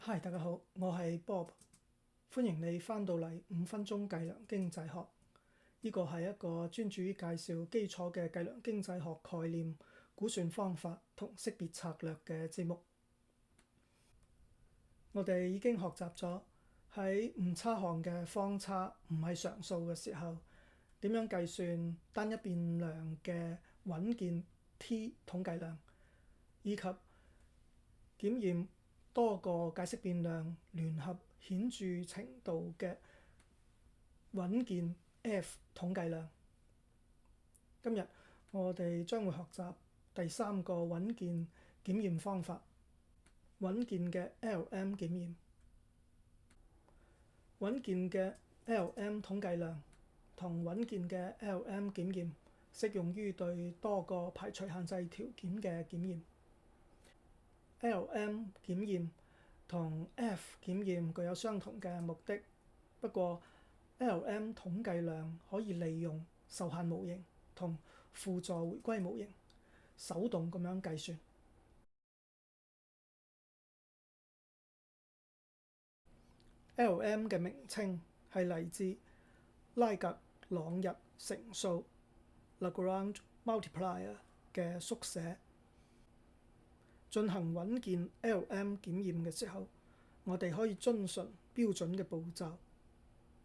Hi，大家好，我係 Bob，歡迎你返到嚟5分鐘計量經濟學。呢個係一個專注於介紹基礎嘅計量經濟學概念、估算方法同識別策略嘅節目。我哋已經學習咗喺誤差項嘅方差唔係常數嘅時候，點樣計算單一變量嘅穩健 t 統計量，以及檢驗多個解釋變量聯合顯著程度嘅穩健 f 統計量。今日我哋將會學習第3個穩健檢驗方法，穩健嘅 LM 檢驗。穩健嘅 LM 統計量同穩健嘅 LM 檢驗適用於對多個排除限制條件嘅檢驗。LM 檢驗同 F 檢驗具有相同嘅目的，不過 LM 統計量可以利用受限模型同輔助回歸模型手動咁樣計算。LM 嘅名稱係嚟自拉格朗日乘數 Lagrange multiplier 嘅縮寫。進行穩健 LM 檢驗嘅時候，我哋可以遵循標準嘅步驟。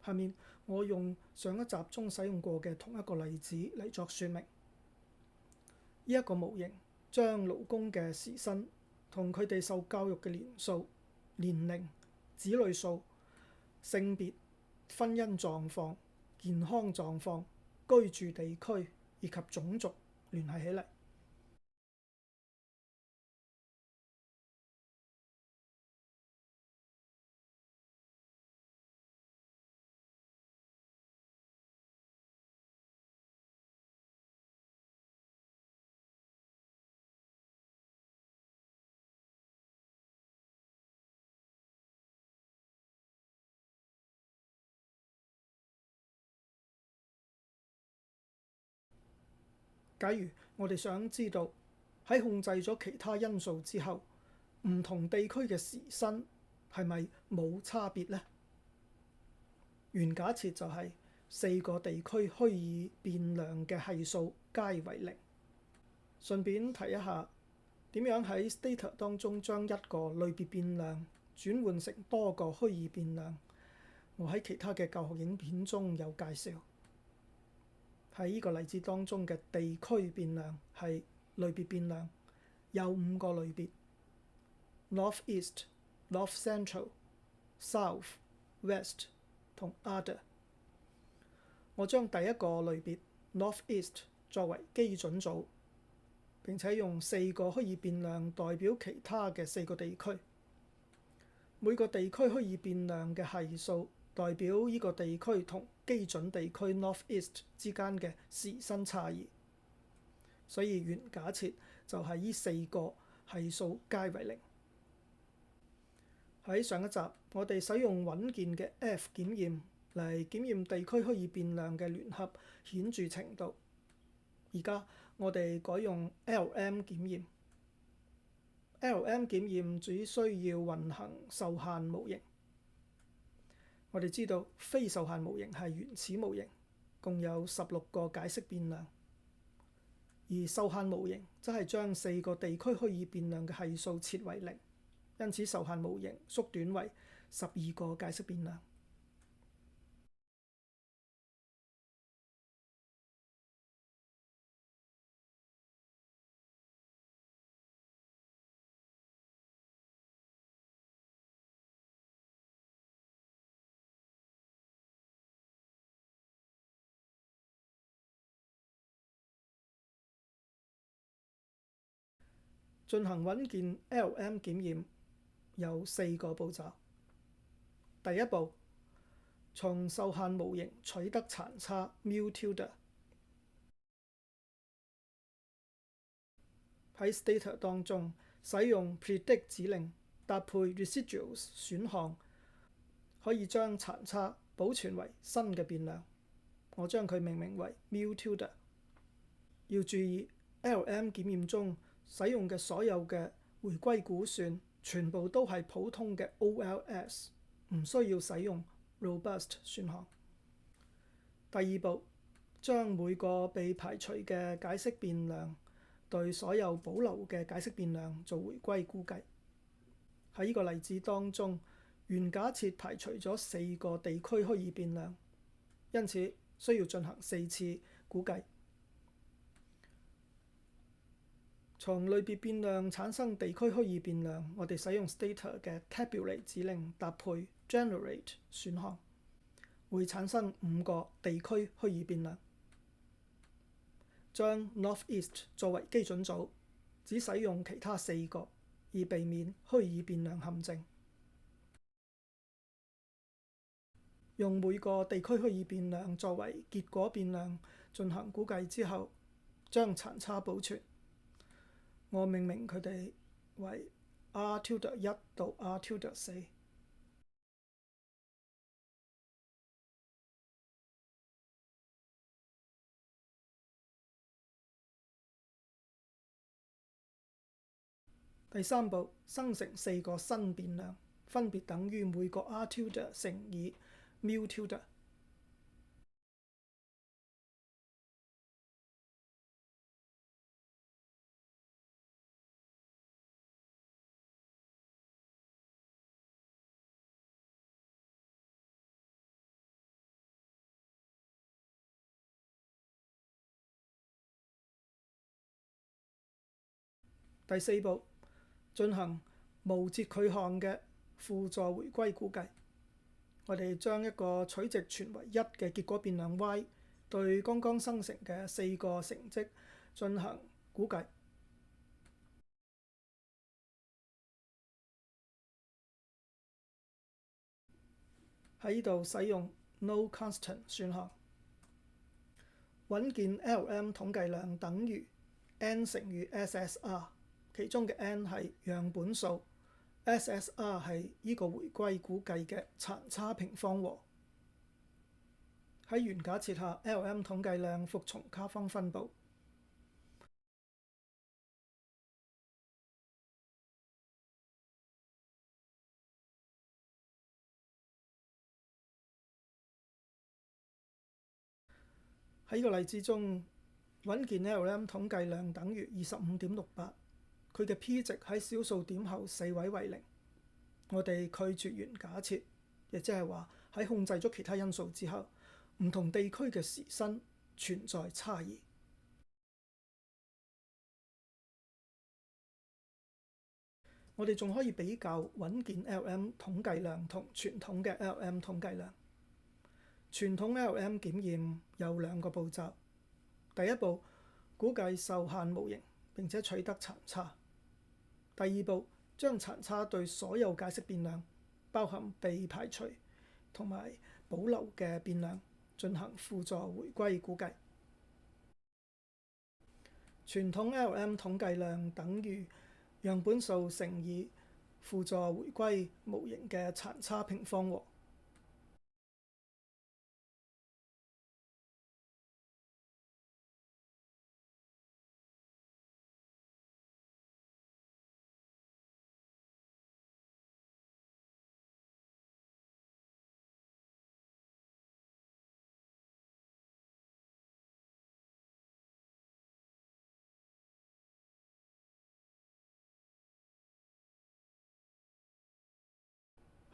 下面我用上一集中使用過嘅同一個例子嚟作說明。呢一個模型將勞工嘅時薪同佢哋受教育嘅年數、年齡、子女數、性別、婚姻狀況、健康狀況、居住地區以及種族聯繫起嚟。假如我哋想知道喺控制咗其他因素之後，唔同地區嘅時薪係咪冇差別呢？原假設就係4個地區虛擬變量嘅係數皆為0。順便提一下，點樣喺 Stata 當中將一個類別變量轉換成多個虛擬變量，我喺其他嘅教學影片中有介紹。喺呢個例子當中嘅地區變量係類別變量，有5個類別 ：North East、North Central、South、West 同 Other。我將第一個類別 North East 作為基準組，並且用4個虛擬變量代表其他嘅4個地區。每個地區虛擬變量嘅係數代表呢個地區同基準地區 North East 之間嘅時薪差異，所以原假設就係呢4個係數皆為0。喺上一集，我哋使用穩健嘅 F 檢驗嚟檢驗地區虛擬變量嘅聯合顯著程度。而家我哋改用 LM 檢驗。LM 檢驗只需要運行受限模型。我哋知道非受限模型係原始模型，共有16個解釋變量，而受限模型則係將4個地區虛擬變量嘅係數設為0，因此受限模型縮短為12個解釋變量。進行穩健 LM 檢驗有4個步驟。第一步，從受限模型取得殘差 mu tilde。喺 Stata 當中使用 predict 指令搭配 residuals 選項，可以將殘差保存為新嘅變量。我將佢命名為 mu tilde。要注意 LM 檢驗中使用嘅所有嘅回歸估算全部都係普通嘅 OLS， 唔需要使用 robust 選項。第二步，將每個被排除嘅解釋變量對所有保留嘅解釋變量做回歸估計。喺呢個例子當中，原假設排除咗4個地區虛擬變量，因此需要進行4次估計。從類別變量產生地區虛擬變量，我哋使用 Stata 嘅 tabulate 指令搭配 generate 選項，會產生5個地區虛擬變量。將 Northeast 作為基準組，只使用其他4個，以避免虛擬變量陷阱。用每個地區虛擬變量作為結果變量進行估計之後，將殘差保存。我命名佢哋為 R tilde1 到 R tilde 4。第三步，生成4個新變量，分別等於每個 R tilde 乘以 mu tilde。第四步，進行無截距項嘅輔助回歸估計。我哋將一個取值全為1嘅結果變量 y 對剛剛生成嘅4個成績進行估計。喺呢度使用 no constant 選項。穩健 LM 統計量等於 n 乘以 SSR， 其中嘅 n 係樣本數 ，SSR 係呢個回歸估計嘅殘差平方和。喺原假設下 ，LM 統計量服從卡方分佈。喺呢個例子中，穩健 LM 統計量等於25.68，佢嘅 P 值喺小數點後4位為0。我哋拒絕原假設，亦即係話喺控制咗其他因素之後，唔同地區嘅時薪存在差異。我哋仲可以比較穩健 LM 統計量同傳統嘅 LM 統計量。傳統 LM 檢驗有2個步驟。第一步，估計受限模型並且取得殘差。第二步，將殘差對所有解釋變量，包含被排除同埋保留嘅變量進行輔助回歸估計。傳統 LM 統計量等於樣本數乘以輔助回歸模型嘅殘差平方和。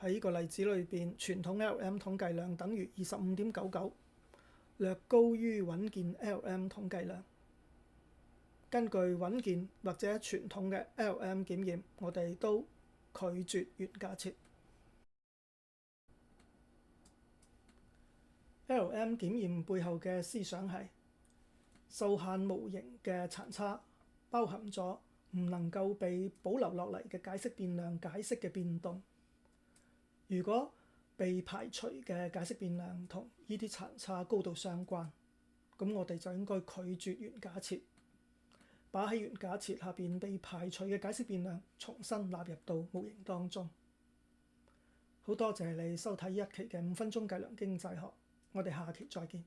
喺呢個例子裏邊，傳統 LM 統計量等於25.99，略高於穩健 LM 統計量。根據穩健或者傳統嘅 LM 檢驗，我哋都拒絕原假設。LM 檢驗背後嘅思想係受限模型嘅殘差包含咗唔能夠被保留落嚟嘅解釋變量解釋嘅變動。如果被排除嘅解釋變量同呢啲殘差高度相關，咁我哋就應該拒絕原假設，把喺原假設下邊被排除嘅解釋變量重新納入到模型當中。好多謝你收睇呢一期嘅5分鐘計量經濟學，我哋下期再見。